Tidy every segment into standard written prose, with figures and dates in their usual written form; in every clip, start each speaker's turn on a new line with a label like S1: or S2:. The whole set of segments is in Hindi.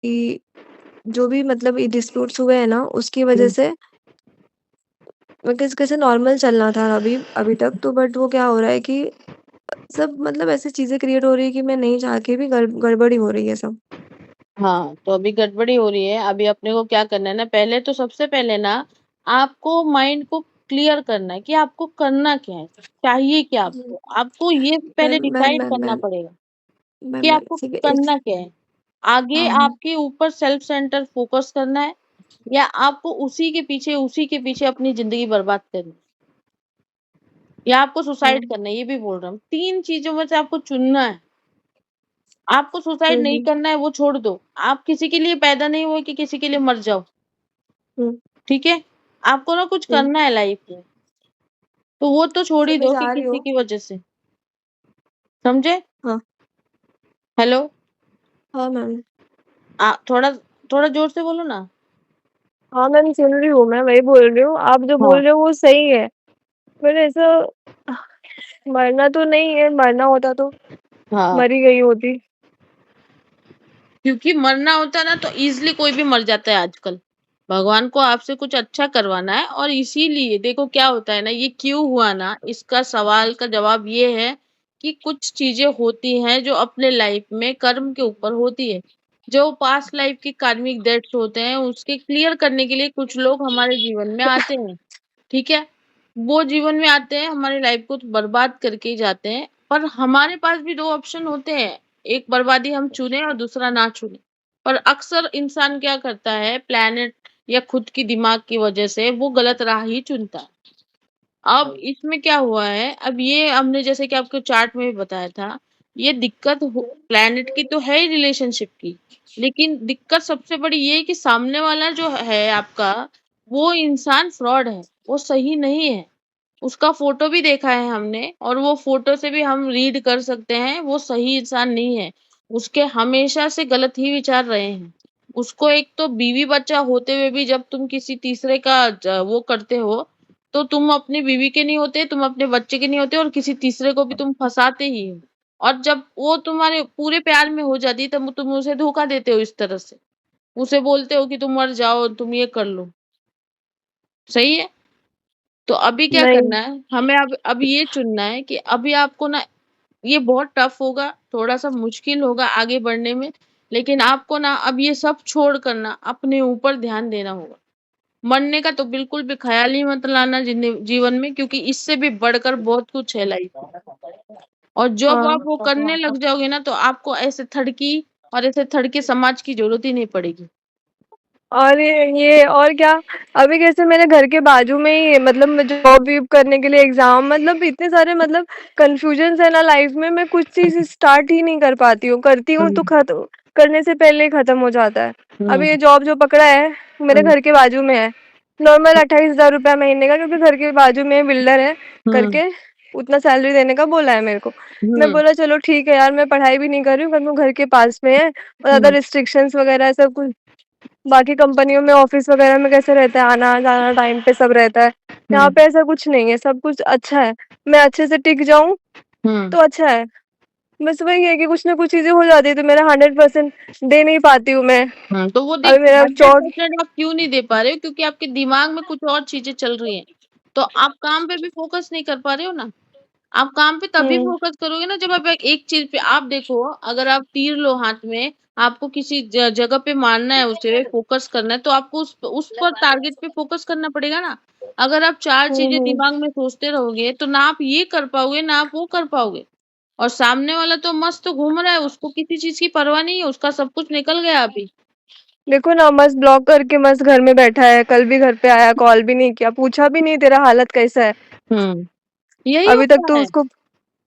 S1: कि जो भी मतलब ये डिस्प्यूट्स हुए हैं ना, उसकी वजह से कैसे नॉर्मल चलना था अभी तक, तो बट वो क्या हो रहा है कि सब मतलब ऐसी चीज़ें क्रिएट हो रही है कि मैं नहीं चाह के भी गड़बड़ी हो रही है सब।
S2: हाँ, तो अभी गड़बड़ी हो रही है। अभी अपने को क्या करना है ना, पहले तो सबसे पहले ना आपको माइंड को क्लियर करना है कि आपको करना क्या है, चाहिए क्या
S1: हुँ।
S2: आपको। आपको ये पहले
S1: मैम मैम
S2: डिसाइड
S1: मैम
S2: करना
S1: मैम
S2: पड़ेगा कि
S1: मैम मैम
S2: आपको
S1: ठीक है, एक
S2: करना क्या है। आगे
S1: हाँ,
S2: आपके ऊपर सेल्फ सेंटर फोकस करना है या आपको उसी के पीछे अपनी ज़िंदगी बर्बाद करनी है या आपको सुसाइड
S1: हुँ,
S2: करना है, ये भी बोल रहा हूँ। 3 चीज़ों में से आपको चुनना है। आपको सुसाइड
S1: हुँ,
S2: नहीं
S1: हुँ,
S2: करना है वो छोड़ दो। आप किसी के लिए पैदा नहीं हुए कि किसी के लिए मर जाओ,
S1: हुँ,
S2: ठीक है? आपको ना कुछ
S1: हुँ।
S2: करना है लाइफ़ में, तो वो तो छोड़
S1: तो
S2: ही
S1: मैं
S2: दो कि
S1: चाह रही
S2: किसी
S1: हूँ
S2: की वज़ह से, समझे?
S1: हाँ,
S2: हेलो?
S1: हाँ मैम।
S2: थोड़ा थोड़ा ज़ोर से बोलो ना।
S1: हाँ मैम, सुन रही हूँ मैं, वही बोल रही हूँ। आप जो बोल
S2: हाँ,
S1: रहे हो वो सही है, पर ऐसा मरना तो नहीं है, मरना होता तो
S2: हाँ।
S1: मर ही गई होती।
S2: क्योंकि मरना होता है ना तो ईज़िली कोई भी मर जाता है आजकल। भगवान को आपसे कुछ अच्छा करवाना है और इसीलिए देखो क्या होता है ना, ये क्यों हुआ ना, इसका सवाल का जवाब ये है कि कुछ चीज़ें होती हैं जो अपने लाइफ में कर्म के ऊपर होती है। जो पास्ट लाइफ के कार्मिक डेट्स होते हैं, उसके क्लियर करने के लिए कुछ लोग हमारे जीवन में आते हैं, ठीक है? वो जीवन में आते हैं, हमारी लाइफ को तो बर्बाद करके ही जाते हैं, पर हमारे पास भी 2 ऑप्शन होते हैं, एक बर्बादी हम चुनें और दूसरा ना चुनें। पर अक्सर इंसान क्या करता है, प्लैनेट या खुद की दिमाग की वजह से वो गलत राह ही चुनता है। अब इसमें क्या हुआ है, अब ये हमने जैसे कि आपको चार्ट में भी बताया था, ये दिक्कत हो प्लैनेट की तो है ही रिलेशनशिप की, लेकिन दिक्कत सबसे बड़ी ये है कि सामने वाला जो है आपका, वो इंसान फ्रॉड है, वो सही नहीं है। उसका फ़ोटो भी देखा है हमने और वो फ़ोटो से भी हम रीड कर सकते हैं, वो सही इंसान नहीं है। उसके हमेशा से गलत ही विचार रहे हैं। उसको एक तो बीवी-बच्चा होते हुए भी जब तुम किसी तीसरे का वो करते हो, तो तुम अपनी बीवी के नहीं होते, तुम अपने बच्चे के नहीं होते और किसी तीसरे को भी तुम फँसाते ही हो। और जब वो तुम्हारे पूरे प्यार में हो जाती है, तब तुम उसे धोखा देते हो इस तरह से। उसे बोलते हो कि तुम मर जाओ, तुम ये कर लो। सही है? तो अभी क्या
S1: नहीं,
S2: करना है, हमें अब ये चुनना है कि अभी आपको ना ये बहुत टफ होगा, थोड़ा-सा मुश्किल होगा आगे बढ़ने में, लेकिन आपको ना अब ये सब छोड़ कर ना अपने ऊपर ध्यान देना होगा। मरने का तो बिल्कुल भी ख़्याल ही मत लाना जीवन में क्योंकि इससे भी बढ़कर बहुत कुछ है लाइफ़ में। और जब आप
S1: हाँ।
S2: वो करने लग जाओगे ना तो आपको ऐसे थड़की और ऐसे थड़के समाज की ज़रूरत ही नहीं पड़ेगी।
S1: और ये और क्या, अभी कैसे मेरे घर के बाजू में ही है, मतलब मैं जॉब वीब करने के लिए एग्जाम, मतलब इतने सारे मतलब कंफ्यूजन है ना लाइफ में, मैं कुछ चीज स्टार्ट ही नहीं कर पाती हूँ, करती हूँ तो
S2: हुँ,
S1: खत्म करने से पहले ही खत्म हो जाता है। अभी
S2: हुँ,
S1: ये जॉब जो पकड़ा है मेरे
S2: हुँ,
S1: घर के बाजू में है, नॉर्मल 28,000 रुपया महीने का, क्योंकि घर के बाजू में बिल्डर है
S2: हुँ,
S1: करके उतना सैलरी देने का बोला है मेरे को। मैं
S2: हुँ,
S1: बोला चलो ठीक है यार, मैं पढ़ाई भी नहीं कर रही हूँ, पर मैं घर के पास में है और ज्यादा
S2: हुँ,
S1: रिस्ट्रिक्शंस वगैरह सब कुछ, बाकी कंपनियों में ऑफिस वगैरह में कैसे रहता है, आना जाना टाइम पे सब रहता है। यहाँ
S2: हुँ,
S1: पे ऐसा कुछ नहीं है, सब कुछ अच्छा है। मैं अच्छे से टिक जाऊं
S2: हुँ।
S1: तो अच्छा है। बस वही है कि कुछ ना कुछ चीजें हो जाती है तो मेरा 100% दे नहीं पाती हूँ मैं।
S2: तो वो
S1: अभी
S2: देखिए
S1: मेरा चौथ
S2: 100% आप क्यों नहीं दे पा रहे हो? क्योंकि आपके दिमाग में कुछ और चीज़ें चल रही हैं। तो आप काम पे भी फ़ोकस नहीं कर पा रहे हो ना। आप काम पे तभी
S1: हम्म
S2: फ़ोकस करोगे ना जब आप एक चीज़ पे आप देखो, अगर आप तीर लो हाथ में, आपको किसी जगह पे मारना है उसे, फ़ोकस करना है तो आपको उस पर टारगेट पे फ़ोकस करना पड़ेगा ना। अगर आप 4 चीज़ें
S1: हम्म।
S2: दिमाग में सोचते रहोगे तो ना आप ये कर पाओगे, ना आप वो कर पाओगे। और सामने वाला तो मस्त घूम रहा है, उसको किसी चीज़ की परवाह नहीं है, उसका सब कुछ निकल गया अभी।
S1: देखो ना, मस्त ब्लॉक करके मस्त घर में बैठा है, कल भी घर पे आया, कॉल भी नहीं किया, पूछा भी नहीं तेरा हालत कैसा है।
S2: हुँ। यही
S1: अभी तक
S2: होता
S1: तो
S2: है,
S1: उसको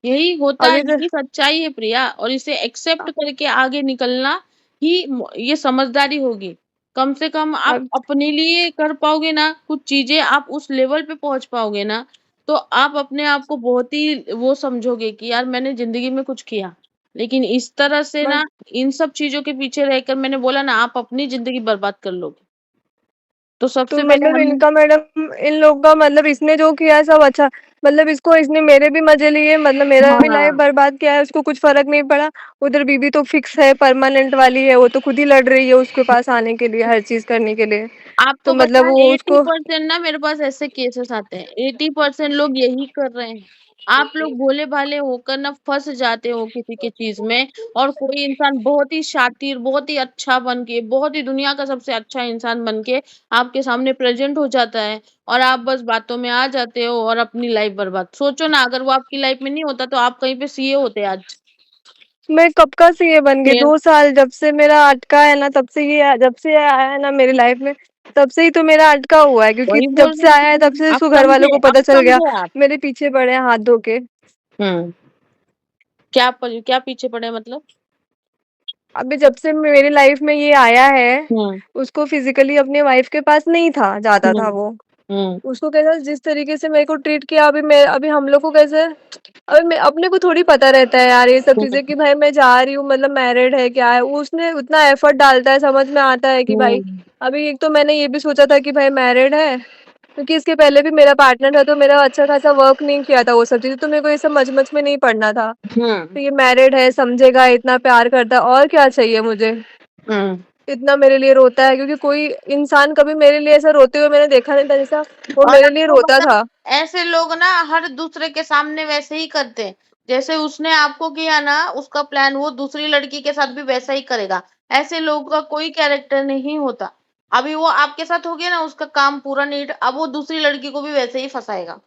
S2: यही होता है,
S1: अभी तो
S2: यही सच्चाई है प्रिया और इसे एक्सेप्ट करके आगे निकलना ही ये समझदारी होगी। कम से कम आप
S1: अब
S2: अपने लिए कर पाओगे ना कुछ चीज़ें, आप उस लेवल पे पहुँच पाओगे ना, तो आप अपने आप को बहुत ही वो समझोगे कि यार मैंने ज़िंदगी में कुछ किया। लेकिन इस तरह से
S1: बस
S2: ना इन सब चीज़ों के पीछे रहकर मैंने बोला ना आप अपनी ज़िंदगी बर्बाद कर लोगे। तो
S1: तो
S2: सबसे पहले
S1: मतलब
S2: हम
S1: इनका मैडम, इन लोग का मतलब इसने जो किया है सब अच्छा, मतलब इसने मेरे भी मजे लिए, मतलब मेरा भी लाइफ
S2: हाँ।
S1: बर्बाद किया है, उसको कुछ फर्क नहीं पड़ा। उधर बीबी तो फिक्स है, परमानेंट वाली है, वो तो खुद ही लड़ रही है उसके पास आने के लिए, हर चीज करने के लिए। तो
S2: आपको पता
S1: मतलब
S2: है
S1: वो उसको
S2: 80% ना मेरे पास ऐसे केसेस आते हैं, 80% लोग यही कर रहे हैं। आप लोग भोले भाले होकर ना फंस जाते हो किसी की चीज में, और कोई इंसान बहुत ही शातिर, बहुत ही अच्छा बन के, बहुत ही दुनिया का सबसे अच्छा इंसान बन के आपके सामने प्रेजेंट हो जाता है, और आप बस बातों में आ जाते हो और अपनी लाइफ बर्बाद। सोचो ना, अगर वो आपकी लाइफ में नहीं होता तो आप कहीं पे सीए होते आज।
S1: मैं कब का सीए बन गई,
S2: फिर
S1: 2 साल जब से मेरा अटका है ना, तब से ये जब से ये आया है ना मेरी लाइफ में, तब से ही तो मेरा अटका हुआ है, क्योंकि
S2: वही
S1: जब
S2: बोल
S1: से
S2: रही
S1: आया है
S2: हूँ,
S1: तब से
S2: आप
S1: इसको घर वालों
S2: समझे,
S1: को
S2: अब
S1: पता चल गया,
S2: समझे आप।
S1: मेरे पीछे पड़े हैं हाथ धो के।
S2: हम्म। क्या पीछे पड़े मतलब?
S1: अभी जब से मेरी लाइफ में ये आया है,
S2: हम्म।
S1: उसको फिजिकली अपने वाइफ के पास नहीं था, जाता
S2: हम्म।
S1: था वो।
S2: हम्म।
S1: उसको कैसा जिस तरीके से मेरे को ट्रीट किया, अभी हम लोग को कैसे, अभी मैं अपने को थोड़ी पता रहता है यार ये सब चीजें, कि भाई मैं जा रही हूँ, मतलब मैरिड है क्या है, वो उसने उतना एफर्ट डालता है, समझ में आता है कि भाई।
S2: हम्म।
S1: अभी एक तो मैंने ये भी सोचा था कि भाई मैरिड है, क्योंकि इसके पहले भी मेरा पार्टनर था, तो मेरा अच्छा खासा वर्क नहीं किया था वो सब चीजें, तो मेरे को ये सब मच में नहीं पड़ना था।
S2: हम्म।
S1: तो ये मैरिड है, समझेगा, इतना प्यार करता है, और क्या चाहिए मुझे।
S2: हम्म।
S1: इतना मेरे लिए रोता है, क्योंकि कोई इंसान कभी मेरे लिए ऐसा रोते हुए मैंने देखा नहीं था, जैसा वो
S2: और
S1: मेरे लिए
S2: आपको
S1: रोता
S2: पता
S1: था।
S2: है, ऐसे लोग ना हर दूसरे के सामने वैसे ही करते हैं। जैसे उसने आपको किया ना, उसका प्लान वो दूसरी लड़की के साथ भी वैसा ही करेगा। ऐसे लोगों का कोई कैरेक्टर नहीं होता। अभी वो आपके साथ हो गया ना, उसका काम पूरा नीट, अब वो दूसरी लड़की को भी वैसे ही फंसाएगा।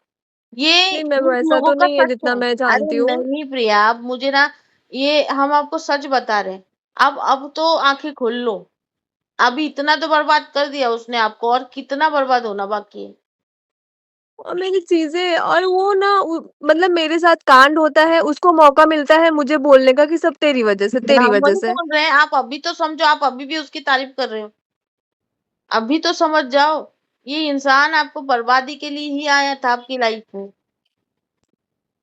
S2: ये
S1: नहीं मैम,
S2: कुछ
S1: ऐसा
S2: लोगों
S1: तो
S2: का
S1: नहीं है
S2: सच
S1: जितना
S2: है।
S1: मैं
S2: अरे
S1: जानती हूँ।
S2: नहीं प्रिया, आप मुझे ना, ये हम आपको सच बता रहे हैं। अब तो आंखें खोल लो। अभी इतना तो बर्बाद कर दिया उसने आपको, और कितना बर्बाद होना बाकी है।
S1: और मेरी चीजें, और वो ना मतलब मेरे साथ कांड होता है, उसको मौका मिलता है मुझे बोलने का कि सब तेरी वजह से, तेरी
S2: हम
S1: वजह
S2: वही
S1: से।
S2: बोल रहे हैं, आप अभी तो समझो, आप अभी भी उसकी तारीफ कर रहे हो। अभी तो समझ जाओ, ये इंसान आपको बर्बादी के लिए ही आया था आपकी लाइफ में।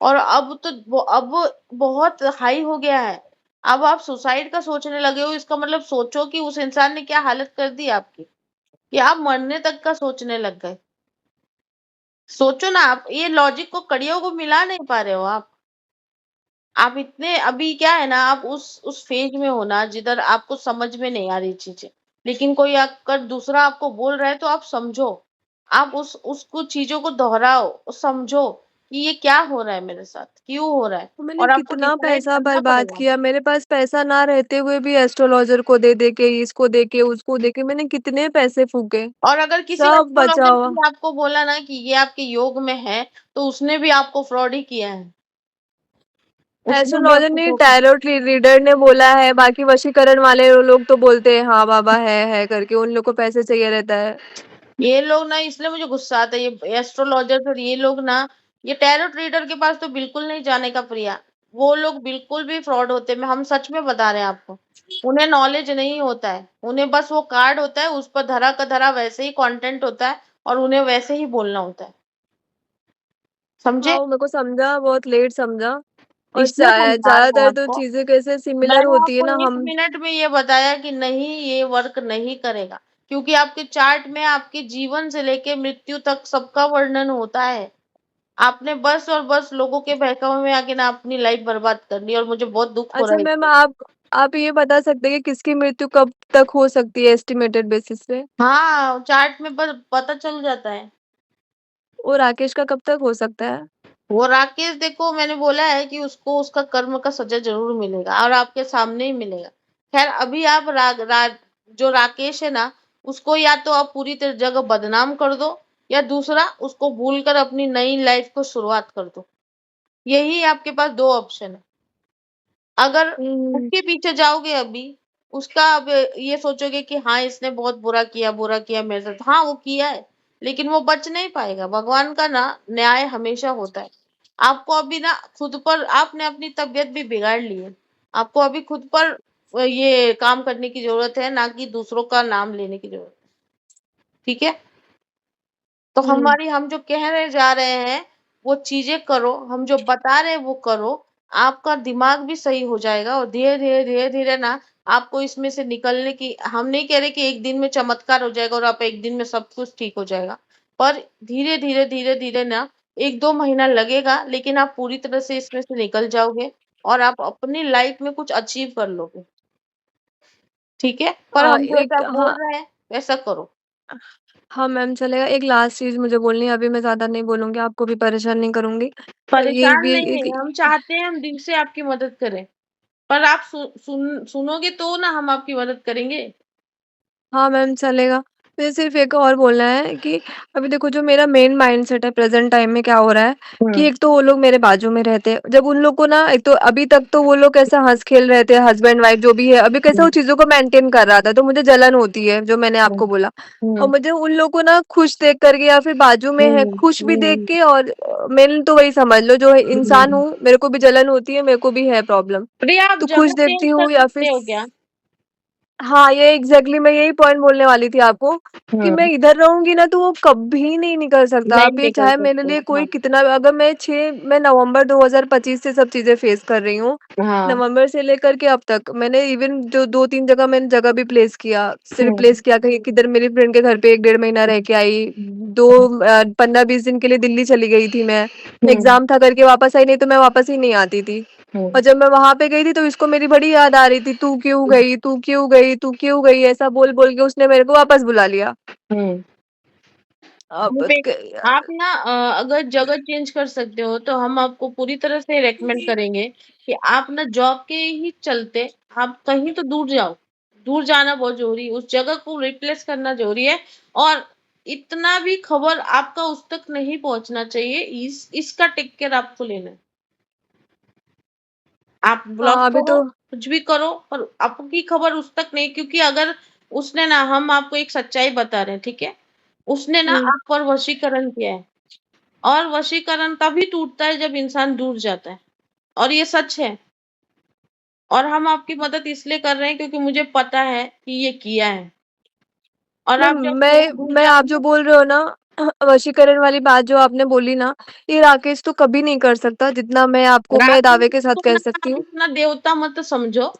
S2: और अब तो अब बहुत हाई हो गया है। अब आप सुसाइड का सोचने लगे हो, इसका मतलब सोचो कि उस इंसान ने क्या हालत कर दी आपकी, कि आप मरने तक का सोचने लग गए। सोचो ना, आप ये लॉजिक को, कड़ियों को मिला नहीं पा रहे हो आप इतने, अभी क्या है ना, आप उस फेज में हो ना जिधर आपको समझ में नहीं आ रही चीजें। लेकिन कोई अगर दूसरा आपको बोल रहा है तो आप समझो। आप उसको चीजों को दोहराओ, समझो कि ये क्या हो रहा है मेरे साथ, क्यों हो रहा है,
S1: तो मैंने
S2: और आपको
S1: कितना
S2: डिसाइड
S1: पैसा
S2: करना
S1: बर्बाद
S2: पड़ेगा।
S1: किया, मेरे पास पैसा ना रहते हुए भी एस्ट्रोलॉजर को दे के, इसको दे के, उसको दे के, मैंने कितने पैसे फूके।
S2: और अगर किसी
S1: सब बचा
S2: एस्ट्रोलॉजर ने
S1: हुआ।
S2: भी आपको बोला ना कि ये आपके योग में है, तो उसने भी आपको फ्रॉड ही किया है। उसने भी
S1: एस्ट्रोलॉजर
S2: आपको
S1: ने,
S2: धोखा।
S1: टैरोट रीडर ने बोला है, बाकी वशीकरण वाले लोग तो बोलते हैं हाँ बाबा है करके, उन लोग को पैसे चाहिए रहता है।
S2: ये लोग ना, इसलिए मुझे गुस्सा आता है, ये एस्ट्रोलॉजर और ये लोग ना, ये टैरोट रीडर के पास तो बिल्कुल नहीं जाने का प्रिया। वो लोग बिल्कुल भी फ्रॉड होते हैं, हम सच में बता रहे हैं आपको। उन्हें नॉलेज नहीं होता है, उन्हें बस वो कार्ड होता है, उस पर धरा का धरा वैसे ही कंटेंट होता है, और उन्हें वैसे ही बोलना होता है।
S1: हाँ,
S2: समझे?
S1: वो मेरे को समझा, बहुत लेट समझा। और
S2: इसलिए समझा रही हूँ
S1: ज्यादातर तो
S2: आपको।
S1: चीजें कैसे सिमिलर
S2: मैंने
S1: होती है
S2: आपको
S1: ना,
S2: एक
S1: हम।
S2: मिनट में ये बताया कि नहीं, ये वर्क नहीं करेगा, क्योंकि आपके चार्ट में आपके जीवन से लेके मृत्यु तक सबका वर्णन होता है। आपने बस और बस लोगों के बहकावे में आके ना अपनी लाइफ बर्बाद कर ली, और मुझे बहुत दुख हो रहा
S1: अच्छा
S2: है
S1: मैम,
S2: इससे।
S1: आप ये बता सकते हैं कि किसकी मृत्यु कब तक हो सकती है, एस्टिमेटेड बेसिस पे।
S2: हाँ, चार्ट में बस पता चल जाता है।
S1: और राकेश का कब तक हो सकता है।
S2: वो राकेश, देखो मैंने बोला है कि उसको उसका कर्म का सजा जरूर मिलेगा, और आपके सामने ही मिलेगा। खैर अभी आप जो राकेश है ना, उसको या तो आप पूरी तरह जगह बदनाम कर दो, या दूसरा उसको भूलकर अपनी नई लाइफ को शुरुआत कर दो। यही आपके पास दो ऑप्शन है। अगर
S1: हम्म।
S2: उसके पीछे जाओगे अभी, उसका अब ये सोचोगे कि हाँ इसने बहुत बुरा किया मेरे साथ, हाँ वो किया है, लेकिन वो बच नहीं पाएगा। भगवान का ना न्याय हमेशा होता है। आपको अभी ना खुद पर, आपने अपनी तबीयत भी बिगाड़ ली है। आपको अभी खुद पर ये काम करने की जरूरत है, ना कि दूसरों का नाम लेने की जरूरत। ठीक है? तो
S1: हम्म।
S2: हम जो कहने जा रहे हैं वो चीजें करो, हम जो बता रहे हैं वो करो। आपका दिमाग भी सही हो जाएगा, और धीरे धीरे ना आपको इसमें से निकलने की, हम नहीं कह रहे कि एक दिन में चमत्कार हो जाएगा और आप एक दिन में सब कुछ ठीक हो जाएगा। पर धीरे धीरे ना 1-2 महीना लगेगा, लेकिन आप पूरी तरह से इसमें से निकल जाओगे और आप अपनी लाइफ में कुछ अचीव कर लोगे, ठीक है? पर हम
S1: एक
S2: जैसा बोल
S1: हाँ,
S2: रहे हैं, वैसा करो।
S1: हाँ मैम चलेगा। एक लास्ट चीज़ मुझे बोलनी है, अभी मैं ज़्यादा नहीं बोलूँगी, आपको भी परेशान नहीं करूँगी। ये
S2: परेशान
S1: भी
S2: नहीं
S1: एक
S2: है, हम चाहते हैं हम दिल से आपकी मदद करें, पर आप सुनोगे तो ना हम आपकी मदद करेंगे।
S1: हाँ मैम चलेगा। मुझे सिर्फ़ एक और बोलना है कि अभी देखो जो मेरा मेन माइंडसेट है प्रेज़ेंट टाइम में क्या हो रहा है कि
S2: हुँ,
S1: एक तो वो लोग मेरे बाजू में रहते हैं। जब उन लोग को ना एक तो अभी तक तो वो लोग कैसा हँस-खेल रहे थे हस्बैंड-वाइफ जो भी है, अभी कैसा वो
S2: हुँ,
S1: चीज़ों को मेंटेन कर रहा था, तो मुझे जलन होती है जो मैंने
S2: हुँ,
S1: आपको बोला। और
S2: हुँ,
S1: मुझे उन लोग को ना खुश देख कर के या फिर बाजू में है
S2: हुँ,
S1: खुश भी देख
S2: हुँ,
S1: के और मैंने तो वही समझ लो जो है इंसान
S2: हुँ।
S1: हूँ, मेरे को भी जलन होती है, मेरे को भी है प्रॉब्लम।
S2: प्रिया, आप
S1: तो खुश
S2: जगह
S1: देखती
S2: चेंज कर
S1: हूँ या फिर
S2: सकते हो क्या?
S1: हाँ, ये एग्ज़ैक्टली मैं यही पॉइंट बोलने वाली थी आपको कि
S2: हुँ,
S1: मैं इधर रहूँगी ना तो वो कभी नहीं निकल सकता।
S2: नहीं
S1: अब ये
S2: निकल
S1: चाहे मेरे
S2: सकते।
S1: लिए
S2: हाँ,
S1: कोई कितना अगर मैं नवंबर 2025 से सब चीज़ें फेस कर रही हूँ।
S2: हाँ,
S1: नवंबर से लेकर के अब तक मैंने इवन जो 2-3 जगह मैंने जगह भी प्लेस किया, से
S2: हुँ,
S1: रिप्लेस किया कहीं किधर मेरी फ्रेंड के घर पे 1 डेढ़ महीना रह के आई। 15-20 दिन के लिए दिल्ली चली गई थी मैं।
S2: हुँ,
S1: एग्ज़ाम था करके वापस आई, नहीं तो मैं वापस ही नहीं आती थी।
S2: हुँ,
S1: और जब मैं वहाँ पे गई थी तो इसको मेरी बड़ी याद आ रही थी, "तू क्यों गई? तू क्यों गई? तू क्यों गई?" ऐसा बोल-बोल के उसने मेरे को वापस बुला लिया।
S2: हुँ।
S1: अब
S2: पे
S1: क
S2: आप ना अगर जगह चेंज कर सकते हो तो हम आपको पूरी तरह से रेकमेंड करेंगे कि आप ना जॉब के ही चलते आप कहीं तो दूर जाओ। दूर जाना बहुत ज़रूरी है, उस जगह को रिप्लेस करना ज़रूरी है और इतना भी खबर आपका उस तक नहीं पहुँचना चाहिए, इसका टेक केयर आपको लेना है। आप ब्लॉक
S1: हाँ, अभी
S2: करो,
S1: तो
S2: कुछ भी करो पर आपकी खबर उस तक नहीं क्योंकि अगर उसने ना हम आपको एक सच्चाई बता रहे हैं, ठीक है? उसने ना
S1: हुँ,
S2: आप पर वशीकरण किया है। और वशीकरण तभी टूटता है जब इंसान दूर जाता है और ये सच है और हम आपकी मदद इसलिए कर रहे हैं क्योंकि मुझे पता है कि ये किया है और
S1: मैम
S2: आप जब थोड़ा
S1: मैं
S2: दूर
S1: मैं आप जो
S2: जाओगे
S1: बोल रहे हो ना वशीकरण वाली बात जो आपने बोली ना, ये राकेश तो कभी नहीं कर सकता जितना मैं दावे
S2: राकेश
S1: के
S2: को
S1: साथ कह
S2: ना
S1: सकती
S2: आप
S1: हूँ।
S2: इतना देवता मत समझो,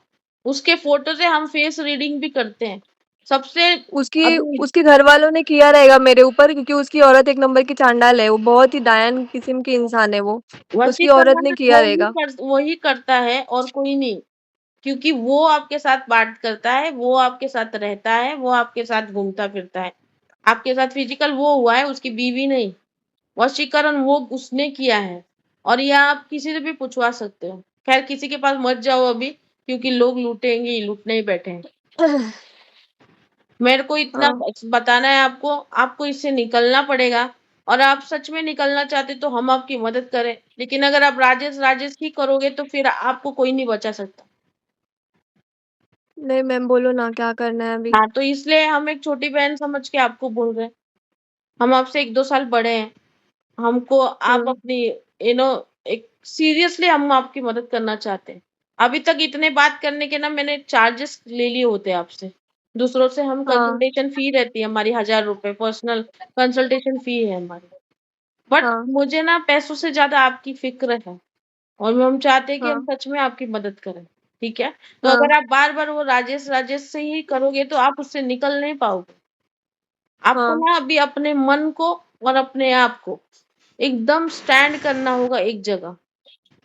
S2: उसके फ़ोटो से हम फेस रीडिंग भी करते हैं। सबसे
S1: उसकी
S2: अभी
S1: उसके घरवालों ने किया रहेगा मेरे ऊपर क्योंकि उसकी औरत एक नंबर की चांडाल है, वो बहुत ही डायन किस्म की इंसान है वो। उसकी औरत ने
S2: वशीकरण
S1: किया रहेगा।
S2: वही करता है और कोई नहीं। क्योंकि वो आपके साथ बात करता है, वो आपके साथ रहता है, वो आपके साथ घूमता-फिरता है। आपके साथ फिज़िकल वो हुआ है, उसकी बीवी नहीं। वशीकरण वो उसने किया है और ये आप किसी से भी पूछवा सकते हो। ख़ैर किसी के पास मत जाओ अभी क्योंकि लोग लूटेंगे ही, लूटने ही बैठे हैं। मेरे को इतना
S1: हाँ,
S2: बताना है आपको, आपको इससे निकलना पड़ेगा और आप सच में निकलना चाहते तो हम आपकी मदद करें। लेकिन अगर आप राजेश, राजेश ही करोगे तो फिर आपको कोई नहीं बचा सकता।
S1: नहीं मैम बोलो ना क्या करना है अभी?
S2: हाँ, तो इसलिए हम एक छोटी बहन समझ के आपको बोल रहे हैं। हम आपसे 1-2 साल बड़े हैं। हमको आप
S1: हुँ,
S2: अपनी एक सीरियसली हम आपकी मदद करना चाहते हैं। अभी तक इतने बात करने के ना मैंने चार्जेस ले लिए होते आपसे। दूसरों से हम
S1: हाँ,
S2: कंसल्टेशन फ़ी रहती है हमारी ₹1000 पर्सनल कंसल्टेशन फ़ी है हमारी। बट
S1: हाँ,
S2: मुझे ना पैसों से ज़्यादा आपकी फ़िक्र है और हम चाहते हैं कि हम
S1: हाँ,
S2: सच में आपकी मदद करें। ठीक है? तो
S1: हाँ,
S2: अगर आप बार-बार वो राजेश, राजेश से ही करोगे तो आप उससे निकल नहीं पाओगे। आपको
S1: हाँ,
S2: ना अभी अपने मन को और अपने आप को एकदम स्टैंड करना होगा एक जगह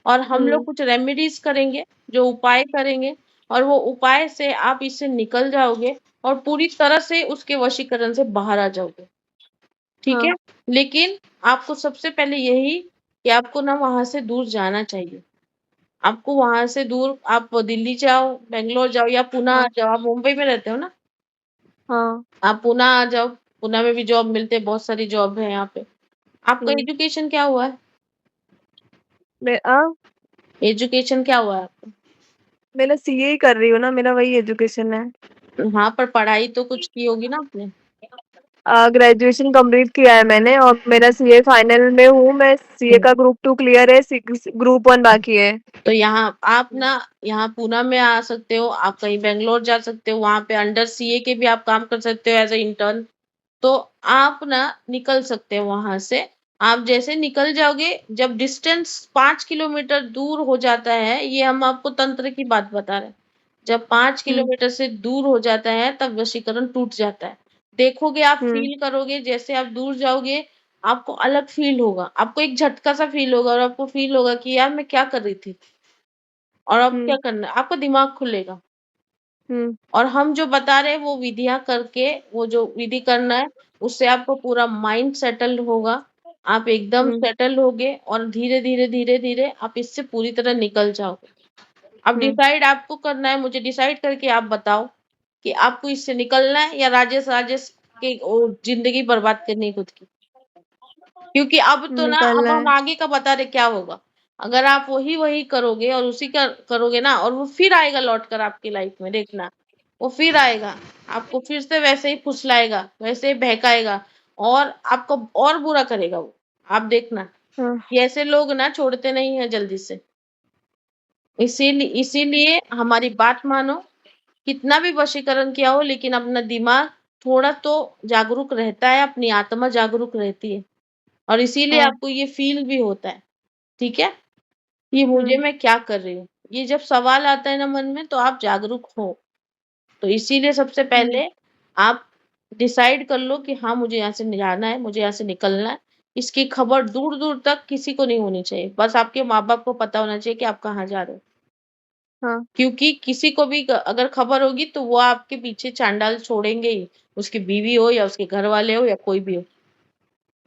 S2: और हम लोग
S1: हुँ,
S2: कुछ रेमेडीज़ करेंगे, जो उपाय करेंगे और वो उपाय से आप इससे निकल जाओगे और पूरी तरह से उसके वशीकरण से बाहर आ जाओगे, ठीक है?
S1: हाँ,
S2: लेकिन आपको सबसे पहले यही कि आपको ना वहाँ से दूर जाना चाहिए। आपको वहाँ से दूर आप दिल्ली जाओ, बैंगलोर जाओ या पुणे आ
S1: हाँ,
S2: जाओ, आप मुंबई में रहते हो ना?
S1: हाँ,
S2: आप पुणे आ जाओ, पुणे में भी जॉब मिलते हैं, बहुत सारी जॉब है यहाँ पे। आपका
S1: हुँ,
S2: एजुकेशन क्या हुआ है?
S1: मैं
S2: एजुकेशन क्या हुआ है?
S1: मैं ना सीए ही कर रही हूँ ना, मेरा वही एजुकेशन है।
S2: हाँ, पर पढ़ाई तो कुछ की होगी ना आपने?
S1: ग्रेजुएशन कंप्लीट किया है मैंने और मेरा सीए फाइनल में हूँ मैं, सीए
S2: हुँ।
S1: का ग्रुप 2 क्लियर है, ग्रुप 1 बाकी है।
S2: तो यहाँ आप ना यहाँ पूना में आ सकते हो, आप कहीं बैंगलोर जा सकते हो, वहाँ पे अंडर सीए के भी आप काम कर सकते हो एज़ अ इंटर्न। तो आप ना निकल सकते हो वहाँ से। आप जैसे निकल जाओगे, जब डिस्टेंस 5 किलोमीटर दूर हो जाता है, ये हम आपको तंत्र की बात बता रहे हैं। जब 5
S1: हुँ,
S2: किलोमीटर से दूर हो जाता है, तब वशीकरण टूट जाता है। देखोगे आप
S1: हुँ,
S2: फ़ील करोगे जैसे आप दूर जाओगे, आपको अलग फ़ील होगा, आपको एक झटका-सा फ़ील होगा और आपको फ़ील होगा कि यार मैं क्या कर रही थी और अब क्या
S1: हुँ,
S2: करना है? आपका दिमाग खुलेगा
S1: हुँ,
S2: और हम जो बता रहे हैं वो विधियाँ करके, वो जो विधि करना है, उससे आपका पूरा माइंड सेटल होगा, आप एकदम
S1: हुँ,
S2: सेटल होगे और धीरे-धीरे, धीरे-धीरे आप इससे पूरी तरह निकल जाओगे। अब
S1: हुँ,
S2: डिसाइड आपको करना है, मुझे डिसाइड करके आप बताओ कि आपको इससे निकलना है या राजेश राजेश की वो ज़िंदगी बर्बाद करनी है खुद की। क्योंकि अब तो ना अब
S1: निकलना
S2: हम
S1: है।
S2: आगे का बता रहे क्या होगा। अगर आप वही-वही करोगे और उसी का करोगे ना और वो फिर आएगा लौट कर आपकी लाइफ़ में देखना। वो फिर आएगा, आपको फिर से वैसे ही फुसलाएगा, वैसे ही बहकाएगा और आपको और बुरा करेगा वो। आप देखना,
S1: हाँ,
S2: ये ऐसे लोग ना छोड़ते नहीं हैं जल्दी से। इसीलिए हमारी बात मानो, कितना भी वशीकरण किया हो लेकिन अपना दिमाग थोड़ा तो जागरूक रहता है, अपनी आत्मा जागरूक रहती है और इसीलिए
S1: हाँ,
S2: आपको ये फ़ील भी होता है, ठीक है? कि मुझे
S1: हुँ,
S2: मैं क्या कर रही हूँ? ये जब सवाल आता है ना मन में तो आप जागरूक हो। तो इसीलिए सबसे
S1: हुँ,
S2: पहले आप डिसाइड कर लो कि हाँ, मुझे यहाँ से जाना है, मुझे यहाँ से निकलना है। इसकी खबर दूर-दूर तक किसी को नहीं होनी चाहिए। बस आपके माँ-बाप को पता होना चाहिए कि आप कहाँ जा रहे हो।
S1: हाँ,
S2: क्योंकि किसी को भी अगर खबर होगी तो वो आपके पीछे चांडाल छोड़ेंगे ही, उसकी बीवी हो या उसके घरवाले हो या कोई भी हो,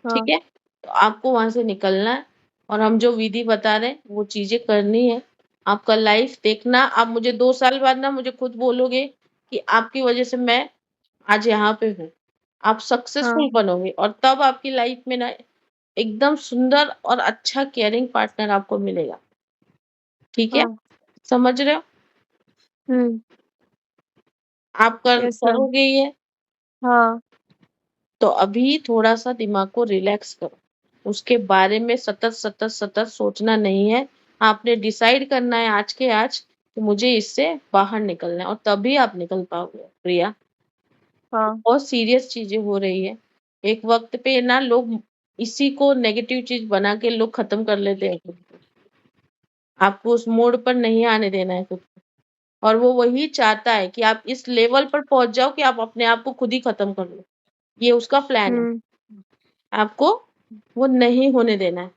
S2: ठीक
S1: हाँ,
S2: है? तो आपको वहाँ से निकलना है और हम जो विधि बता रहे हैं वो चीज़ें करनी है। आपका लाइफ देखना आप मुझे 2 साल बाद ना मुझे खुद बोलोगे कि आपकी वज़ह से मैं आज यहाँ पे हूँ। आप
S1: हाँ,
S2: सक्सेसफुल बनोगे और तब आपकी लाइफ में ना एकदम सुंदर और अच्छा केयरिंग पार्टनर आपको मिलेगा, ठीक है?
S1: हाँ,
S2: समझ रहे हो?
S1: हुँ,
S2: आप
S1: यस मैम।
S2: करोगे ये
S1: हाँ,
S2: तो अभी थोड़ा-सा दिमाग को रिलैक्स करो। उसके बारे में सतत सोचना नहीं है। आपने डिसाइड करना है आज के आज कि मुझे इससे बाहर निकलना है और तभी आप निकल पाओगे प्रिया।
S1: हाँ,
S2: बहुत सीरियस चीज़ें हो रही है। एक वक़्त पे ना लोग इसी को नेगेटिव चीज़ बना के लोग ख़त्म कर लेते हैं खुद को। आपको उस मोड़ पर नहीं आने देना है खुद को और वो वही चाहता है कि आप इस लेवल पर पहुँच जाओ कि आप अपने आप को खुद ही ख़त्म कर लो। ये उसका प्लान है।
S1: हुँ,
S2: आपको वो नहीं होने देना है।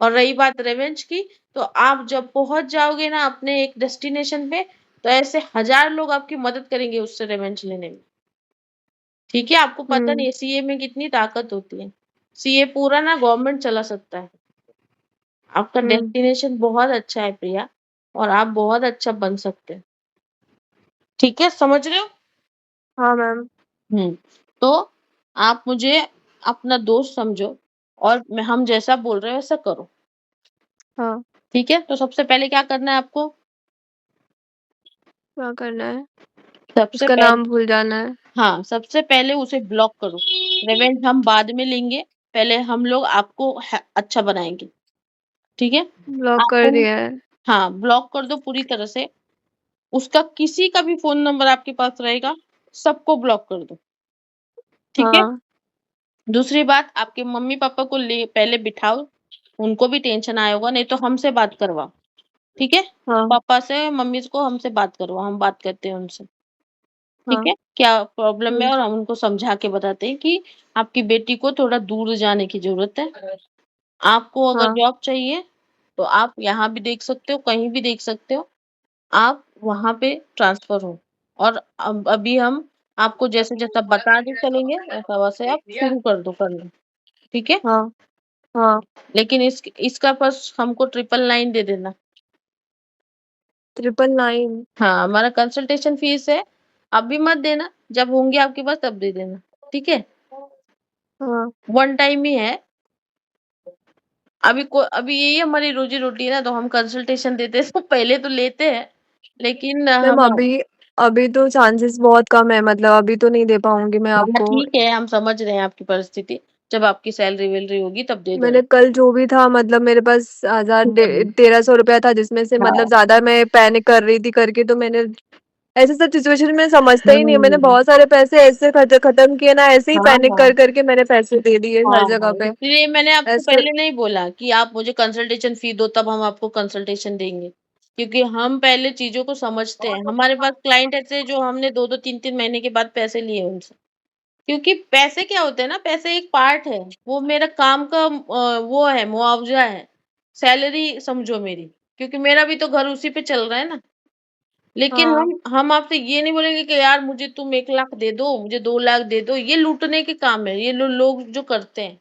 S2: और रही बात रिवेंज की, तो आप जब पहुँच जाओगे ना अपने एक डेस्टिनेशन पे, तो ऐसे हज़ार लोग आपकी मदद करेंगे उससे रिवेंज लेने में। ठीक है? आपको पता नहीं
S1: हुँ,
S2: है सीए में कितनी ताकत होती है। सीए पूरा ना गवर्नमेंट चला सकता है। आपका
S1: हुँ,
S2: डेस्टिनेशन बहुत अच्छा है प्रिया और आप बहुत अच्छा बन सकते हैं। ठीक है? समझ रहे हो?
S1: हाँ मैम,
S2: हुँ। तो आप मुझे अपना दोस्त समझो और मैं हम जैसा बोल रहे हैं वैसा करो।
S1: हाँ,
S2: ठीक है? तो सबसे पहले क्या करना है आपको?
S1: क्या करना है?
S2: सबसे
S1: उसका
S2: पहले
S1: नाम भूल जाना है।
S2: हाँ, सबसे पहले उसे ब्लॉक करो। रिवेंज हम बाद में लेंगे, पहले हम लोग आपको अच्छा बनाएँगे, ठीक है?
S1: ब्लॉक कर
S2: आपको
S1: दिया है।
S2: हाँ, ब्लॉक कर दो पूरी तरह से। उसका किसी का भी फ़ोन नंबर आपके पास रहेगा, सबको ब्लॉक कर दो, ठीक है?
S1: हाँ,
S2: दूसरी बात आपके मम्मी-पापा को ले पहले बिठाओ, उनको भी टेंशन आया होगा, नहीं तो हमसे बात करवाओ, ठीक है?
S1: हाँ,
S2: पापा से, मम्मी को हमसे बात करवाओ, हम बात करते हैं उनसे। ठीक
S1: हाँ,
S2: है? क्या प्रॉब्लम है
S1: हुँ,
S2: और हम उनको समझा के बताते हैं कि आपकी बेटी को थोड़ा दूर जाने की ज़रूरत है। आपको अगर
S1: हाँ,
S2: जॉब चाहिए, तो आप यहाँ भी देख सकते हो, कहीं भी देख सकते हो। आप वहाँ पे ट्रांसफ़र हो और अब अभी हम आपको जैसे-जैसा बताते चलेंगे, वैसा-वैसा आप शुरू कर दो करना, ठीक है?
S1: हाँ, हाँ,
S2: लेकिन इसका बस हमको 999 दे देना।
S1: 999
S2: हाँ, हमारा कंसल्टेशन फ़ीस है, अभी मत देना, जब होंगे आपके पास तब दे देना, ठीक है?
S1: हाँ।
S2: वन टाइम ही है। अभी यही हमारी रोज़ी-रोटी है ना, तो हम कंसल्टेशन देते हैं, तो पहले तो लेते हैं, लेकिन
S1: मैम
S2: हम
S1: अभी अभी तो चांसेस बहुत कम है मतलब अभी तो नहीं दे पाऊँगी मैं
S2: हाँ,
S1: आपको।
S2: ठीक है, हम समझ रहे हैं आपकी परिस्थिति। जब आपकी सैलरी-वैलरी होगी तब दे देना।
S1: मैंने कल जो भी था मतलब मेरे पास 1000 डे
S2: हुँ,
S1: 1300 रुपया था जिसमें से
S2: हाँ।
S1: मतलब ज़्यादा मैं पैनिक कर रही थी करके तो मैंने ऐसे सब सिचुएशन में समझता ही नहीं है। मैंने
S2: हुँ।
S1: बहुत सारे पैसे ऐसे खत्म किए ना ऐसे ही
S2: हाँ,
S1: पैनिक
S2: हाँ।
S1: कर के मैंने पैसे दे दिए हर
S2: हाँ,
S1: जगह
S2: हाँ,
S1: पे।
S2: इसलिए मैंने आपको
S1: ऐसे
S2: पहले नहीं बोला कि आप मुझे कंसल्टेशन फ़ी दो तब हम आपको कंसल्टेशन देंगे। क्योंकि हम पहले चीज़ों को समझते हैं। हमारे पास क्लाइंट ऐसे हैं जो हमने 2-2 3-3 महीने के बाद पैसे लिए उनसे। क्योंकि पैसे क्या होते हैं ना, पैसे एक पार्ट है, वो मेरा काम का वो है, मुआवजा है, सैलरी समझो मेरी, क्योंकि मेरा भी तो घर उसी पे चल रहा है ना। लेकिन
S1: हाँ,
S2: हम आपसे ये नहीं बोलेंगे कि यार मुझे तुम 1 लाख दे दो, मुझे 2 लाख दे दो, ये लूटने के काम है, ये लोग जो करते हैं।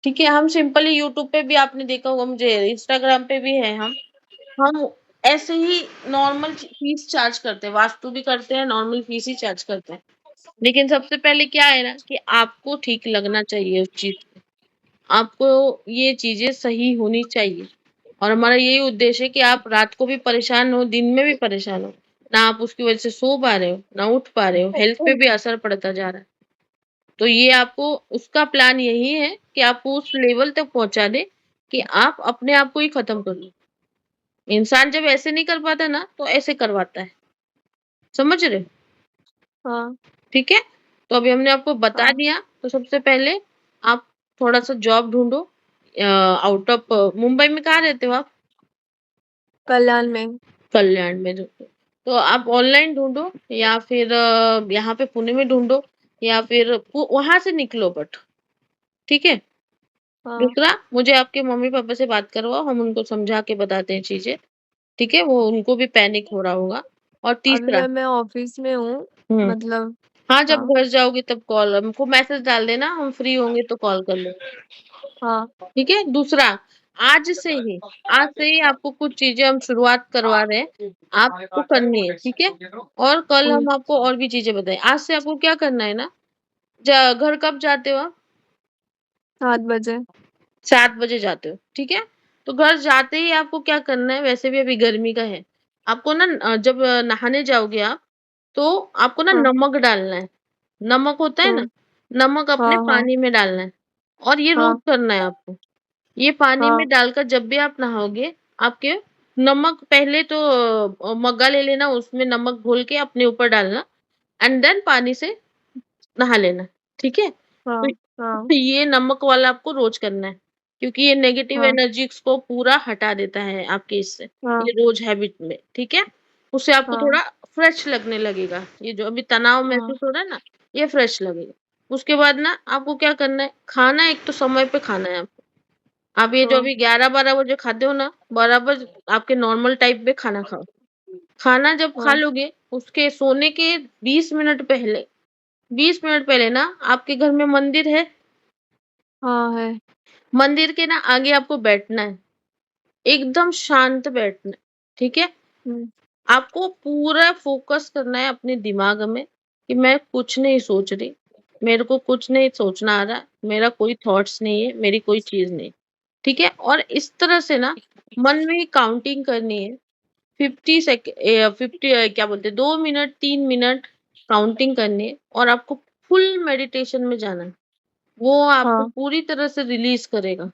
S2: ठीक है, हम सिंपली यूट्यूब पे भी आपने देखा होगा, मुझे इंस्टाग्राम पे भी है, हम ऐसे ही नॉर्मल फीस चार्ज करते हैं, वास्तु भी करते हैं, नॉर्मल फीस ही चार्ज करते हैं। लेकिन सबसे पहले क्या है ना कि आपको ठीक लगना चाहिए उस चीज से, आपको ये चीजें सही होनी चाहिए। और हमारा यही उद्देश्य है कि आप रात को भी परेशान हो, दिन में भी परेशान हो, ना आप उसकी वजह से सो पा रहे हो, ना उठ पा रहे हो, हेल्थ पे भी असर पड़ता जा रहा है। तो ये आपको, उसका प्लान यही है कि आपको उस लेवल तक पहुंचा दे कि आप अपने आप को ही खत्म कर लो। इंसान जब ऐसे नहीं कर पाता ना, तो ऐसे करवाता है, समझ रहे हो?
S1: हाँ,
S2: ठीक है, तो अभी हमने आपको बता
S1: हाँ,
S2: दिया। तो सबसे पहले आप थोड़ा सा जॉब ढूंढो, आउट ऑफ मुंबई में। कहाँ रहते हो आप?
S1: कल्याण में।
S2: कल्याण में ढूंढो, तो आप ऑनलाइन ढूंढो, या फिर यहाँ पे पुणे में ढूंढो, या फिर वहां से निकलो, बट ठीक है।
S1: हाँ,
S2: दूसरा, मुझे आपके मम्मी पापा से बात करवाओ, हम उनको समझा के बताते हैं चीजें। ठीक है, वो उनको भी पैनिक हो रहा होगा। और
S1: अभी
S2: तीसरा,
S1: मैं ऑफिस में हूँ,
S2: हम्म,
S1: मतलब।
S2: हाँ, जब
S1: हाँ,
S2: घर जाओगे तब कॉल हमको मैसेज डाल देना, हम फ्री होंगे तो कॉल कर लेंगे।
S1: हाँ,
S2: ठीक है। दूसरा, आज से ही आज से ही आपको कुछ चीजें हम शुरुआत करवा रहे हैं, आपको करनी है, ठीक है। और कल
S1: हम्म,
S2: हम आपको और भी चीजें बताएं। आज से आपको क्या करना है ना, घर कब जाते हो आप?
S1: 7 बजे।
S2: 7 बजे जाते हो, ठीक है। तो घर जाते ही आपको क्या करना है, वैसे भी अभी गर्मी का है, आपको ना जब नहाने जाओगे आप, तो आपको ना
S1: हाँ,
S2: नमक डालना है। नमक होता है ना,
S1: हाँ,
S2: नमक अपने
S1: हाँ, हाँ,
S2: पानी में डालना है, और ये रोज
S1: हाँ,
S2: करना है आपको। ये पानी में
S1: हाँ,
S2: डालकर जब भी आप नहाओगे, आपके नमक पहले तो मग्गा ले लेना, उसमें नमक घोल के अपने ऊपर डालना, एंड देन पानी से नहा लेना, ठीक है। तो
S1: हाँ, हाँ,
S2: ये नमक वाला आपको रोज करना है, क्योंकि ये नेगेटिव
S1: हाँ,
S2: एनर्जीज को पूरा हटा देता है आपके इससे,
S1: हाँ,
S2: ये रोज हैबिट में, ठीक है। उससे आपको
S1: हाँ,
S2: थोड़ा फ्रेश लगने लगेगा, ये जो अभी तनाव
S1: हाँ,
S2: महसूस हो रहा है ना, ये फ्रेश लगेगा। उसके बाद ना आपको क्या करना है, खाना एक तो समय पे खाना है आपको। आप ये जो
S1: हाँ,
S2: अभी 11-12 बजे खाते हो ना, बराबर आपके नॉर्मल टाइप पे खाना खाओ। खाना जब खा
S1: हाँ,
S2: लोगे, उसके सोने के 20 मिनट पहले ना आपके घर में मंदिर है,
S1: हाँ है।
S2: मंदिर के ना आगे आपको बैठना है, एकदम शांत बैठना है, ठीक है।
S1: हम्म,
S2: आपको पूरा फोकस करना है अपने दिमाग में कि मैं कुछ नहीं सोच रही, मेरे को कुछ नहीं सोचना आ रहा, मेरा कोई थॉट्स नहीं है, मेरी कोई चीज नहीं, ठीक है। और इस तरह से ना मन में काउंटिंग करनी है, 50 क्या बोलते हैं, 2 मिनट 3 मिनट काउंटिंग करनी है, और आपको फुल मेडिटेशन में जाना है। वो आपको
S1: हाँ,
S2: पूरी तरह से रिलीज करेगा।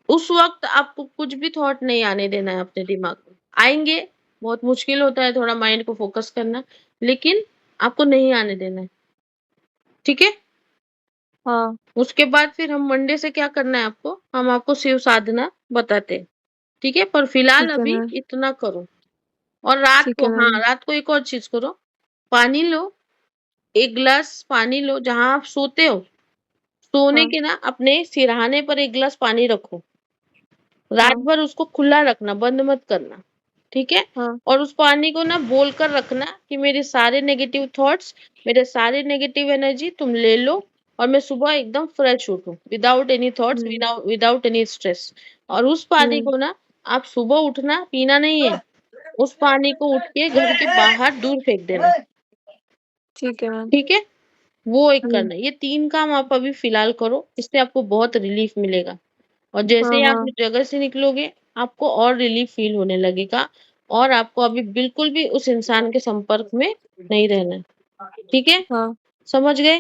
S2: उस वक़्त आपको कुछ भी थॉट नहीं आने देना है अपने दिमाग में। आएँगे, बहुत मुश्किल होता है थोड़ा माइंड को फ़ोकस करना, लेकिन आपको नहीं आने देना है, ठीक है?
S1: हाँ,
S2: उसके बाद फिर हम मंडे से क्या करना है आपको, हम आपको शिव साधना बताते हैं, ठीक है? पर फिलहाल
S1: ठीक है
S2: अभी
S1: मैम।
S2: इतना करो। और रात
S1: ठीक
S2: को,
S1: है
S2: हाँ,
S1: मैम।
S2: रात को एक और चीज़ करो, पानी लो, 1 ग्लास पानी लो, जहाँ आप सोते हो, सोने
S1: हाँ,
S2: के ना अपने सिरहाने पर 1 ग्लास पानी रखो। रात
S1: हाँ,
S2: भर उसको खुला रखना, बंद मत करना, ठीक है?
S1: हाँ,
S2: और उस पानी को ना बोल कर रखना कि मेरे सारे नेगेटिव थॉट्स, मेरे सारे नेगेटिव एनर्जी तुम ले लो, और मैं सुबह एकदम फ्रेश उठूँ, विदाउट एनी थॉट्स,
S1: हम्म,
S2: विदाउट एनी स्ट्रेस। और उस पानी
S1: हम्म,
S2: को ना आप सुबह उठना, पीना नहीं है, उस पानी को उठ के घर के बाहर दूर फेंक देना,
S1: ठीक है मैम।
S2: ठीक है? वो एक
S1: हम्म,
S2: करना है। ये 3 काम आप अभी फिलहाल करो, इससे आपको बहुत रिलीफ मिलेगा। और जैसे
S1: हाँ,
S2: ही आप
S1: हाँ,
S2: उस जगह से निकलोगे, आपको और रिलीफ फील होने लगेगा, और आपको अभी बिल्कुल भी उस इंसान के संपर्क में नहीं रहना है, ठीक है?
S1: हाँ,
S2: समझ गए?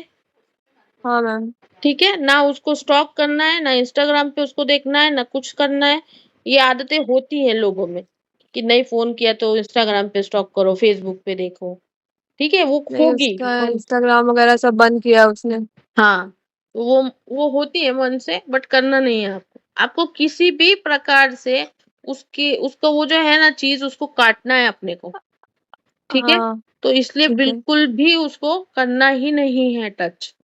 S1: हाँ मैम।
S2: ठीक है? ना उसको स्टॉक करना है, ना इंस्टाग्राम पे उसको देखना है, ना कुछ करना है। ये आदतें होती हैं लोगों में कि नहीं फ़ोन किया तो इंस्टाग्राम पे स्टॉक करो, फेसबुक पे देखो, ठीक है? वो
S1: नहीं,
S2: होगी
S1: उसका
S2: मन।
S1: इंस्टाग्राम वगैरह सब बंद किया उसने।
S2: हाँ, तो वो होती है मन से, बट करना नहीं है आपको। आपको किसी भी प्रकार से उसकी उसका वो जो है ना चीज़, उसको काटना है अपने को। ठीक है?
S1: हाँ,
S2: तो इसलिए
S1: ठीक है।
S2: बिल्कुल भी उसको करना ही नहीं है टच।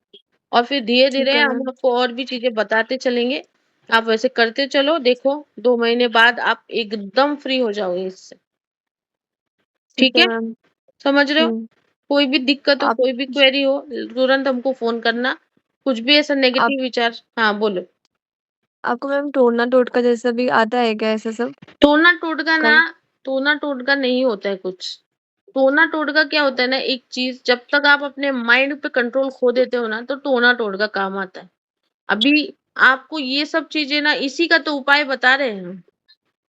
S2: और फिर
S1: ठीक
S2: धीरे-धीरे
S1: है
S2: हम
S1: मैम।
S2: आपको और भी चीज़ें बताते चलेंगे। आप वैसे करते चलो, देखो 2 महीने बाद आप एकदम फ्री हो जाओगे इससे।
S1: ठीक
S2: ठीक
S1: है
S2: है?
S1: मैम।
S2: समझ रहे हो?
S1: हुँ।
S2: कोई भी दिक्कत हो,
S1: आप
S2: कोई भी क्वेरी हो, तुरंत हमको फ़ोन करना। कुछ भी ऐसा
S1: आप
S2: नेगेटिव विचार, हाँ, बोलो।
S1: आपको मैम टोना-टोटका जैसा भी आता है क्या ऐसा सब?
S2: टोना-टोटका ना,
S1: कम
S2: टोना-टोटका नहीं होता है कुछ। टोना-टोटका क्या होता है ना, एक चीज़ जब तक आप अपने माइंड पे कंट्रोल खो देते हो ना, तो टोना-टोटका काम आता है। अभी आपको ये सब चीज़ें ना, इसी का तो उपाय बता रहे हैं हम।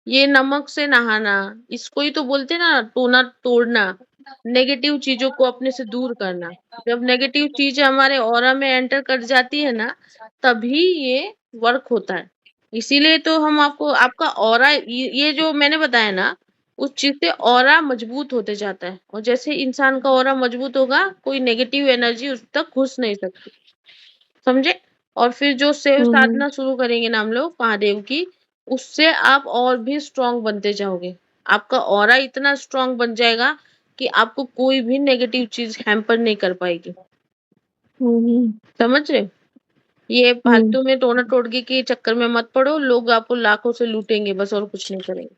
S2: ये नमक से नहाना, इसको ही तो बोलते हैं ना टोना तोड़ना, नेगेटिव चीज़ों को अपने से दूर करना। जब नेगेटिव चीज़ हमारे ऑरा में एंटर कर जाती है ना, तभी ये वर्क होता है। इसीलिए तो हम आपको आपका ऑरा ये जो मैंने बताया ना, उस चीज़ से ऑरा मजबूत होते जाता है और जैसे इंसान का ऑरा मजबूत होगा, कोई नेगेटिव एनर्जी उस तक घुस नहीं सकती। समझे? और फिर जो शिव
S1: हुँ, हुँ।
S2: साधना शुरू करेंगे ना हम लोग महादेव की, उससे आप और भी स्ट्रॉन्ग बनते जाओगे। आपका ऑरा इतना स्ट्रॉन्ग बन जाएगा कि आपको कोई भी नेगेटिव चीज़ हैम्पर नहीं कर पाएगी।
S1: हुँ, हुँ।
S2: समझ रहे हो? ये
S1: हुँ।
S2: फालतू में टोना-टोटकी के चक्कर में मत पड़ो, लोग आपको लाखों से लूटेंगे बस और कुछ नहीं करेंगे।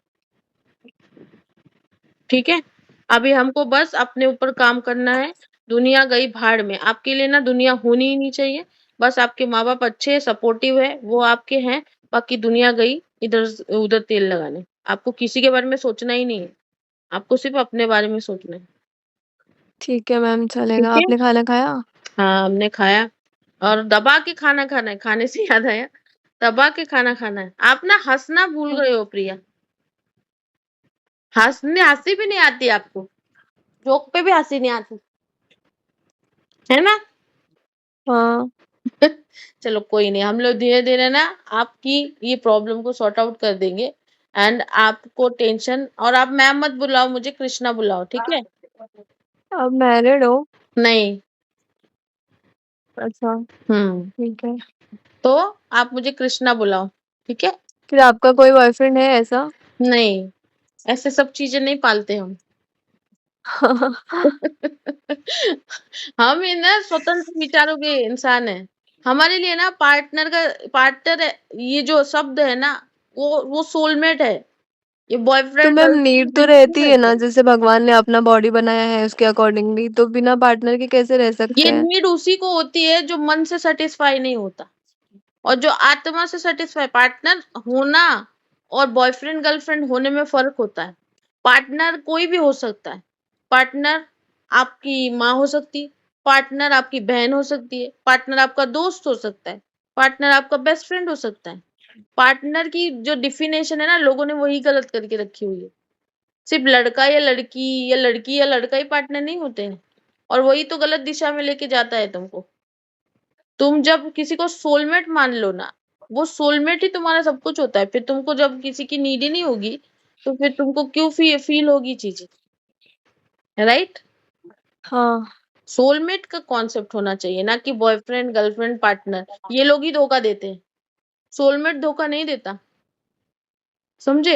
S2: ठीक है? अभी हमको बस अपने ऊपर काम करना है, दुनिया गई भाड़ में। आपके लिए ना दुनिया होनी ही नहीं चाहिए, बस आपके माँ-बाप अच्छे हैं, सपोर्टिव है, वो आपके हैं, बाकी दुनिया गई इधर स उधर तेल लगाने। आपको किसी के बारे में सोचना ही नहीं है, आपको सिर्फ़ अपने बारे में सोचना है।
S1: ठीक है मैम,
S2: ठीक
S1: चलेगा।
S2: है?
S1: आपने खाना खाया?
S2: हाँ, हमने खाया और दबा के खाना खाना है, खाने से याद आया, दबा के खाना खाना है। आप ना हँसना भूल गए हो प्रिया, हँसी भी नहीं आती आपको, जोक पे भी हँसी नहीं आती, है ना?
S1: हाँ।
S2: चलो कोई नहीं, हम लोग धीरे-धीरे ना आपकी ये प्रॉब्लम को सॉर्ट आउट कर देंगे एंड आपको टेंशन और आप मैम मत बुलाओ मुझे, कृष्णा बुलाओ, ठीक है?
S1: आप मैरिड हो?
S2: नहीं,
S1: अच्छा,
S2: हुँ,
S1: ठीक है।
S2: तो आप मुझे कृष्णा बुलाओ, ठीक है?
S1: फिर आपका कोई बॉयफ्रेंड है ऐसा?
S2: नहीं, ऐसे सब चीज़ें नहीं पालते हम। हम ये ना स्वतंत्र विचारों के इंसान हैं। हमारे लिए ना पार्टनर ये जो शब्द है ना, वो सोलमेट है। ये
S1: तो
S2: बॉयफ्रेंड
S1: मैम
S2: गर्लफ्रेंड
S1: नीड तो
S2: बिल्कुल
S1: रहती
S2: नहीं
S1: है ना,
S2: रहते।
S1: जैसे भगवान ने अपना बॉडी बनाया है उसके अकॉर्डिंगली, तो बिना पार्टनर के कैसे रह सकते
S2: ये
S1: हैं?
S2: नीड उसी को होती है जो मन से सैटिस्फाई नहीं होता और जो आत्मा से सैटिस्फाई। पार्टनर होना और बॉयफ्रेंड गर्लफ्रेंड होने में फ़र्क होता है। पार्टनर कोई भी हो सकता है। पार्टनर आपकी माँ हो सकती है, पार्टनर आपकी बहन हो सकती है, पार्टनर आपका दोस्त हो सकता है, पार्टनर आपका बेस्ट फ्रेंड हो सकता है। पार्टनर की जो डेफिनेशन है ना, लोगों ने वही गलत करके रखी हुई है। सिर्फ लड़का या लड़का ही पार्टनर नहीं होते हैं और वही तो गलत दिशा में लेके जाता है तुमको। तुम जब किसी को सोलमेट मान लो ना, वो सोलमेट ही तुम्हारा सब कुछ होता है। फिर तुमको जब किसी की नीड ही नहीं होगी, तो फिर तुमको क्यों फील होगी चीज़ें, राइट?
S1: हाँ।
S2: सोलमेट का कॉन्सेप्ट होना चाहिए, ना कि बॉयफ्रेंड, गर्लफ्रेंड, पार्टनर। ये लोग ही धोखा देते हैं। सोलमेट धोखा नहीं देता, समझे?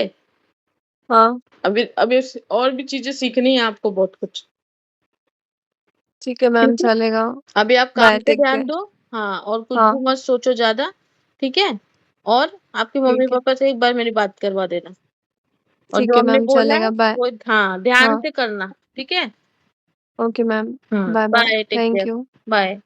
S1: हाँ,
S2: अभी अभी और भी चीज़ें सीखनी है आपको बहुत कुछ,
S1: ठीक है
S2: ठीक
S1: मैम,
S2: है?
S1: चलेगा।
S2: अभी आप
S1: बाय,
S2: काम पे
S1: टेक
S2: ध्यान
S1: केयर।
S2: दो, हाँ, और कुछ
S1: हाँ,
S2: भी मत सोचो ज़्यादा, ठीक है? और आपके
S1: ठीक है।
S2: मम्मी-पापा से एक बार मेरी बात करवा देना और
S1: ठीक
S2: जो
S1: है
S2: हमने
S1: मैम,
S2: बोला है
S1: चलेगा। बाय।
S2: वो हाँ, ध्यान
S1: हाँ,
S2: से करना, ठीक है?
S1: Okay ma'am.
S2: हुँ,
S1: bye bye.
S2: Bye, take
S1: thank
S2: care,
S1: you.
S2: Bye.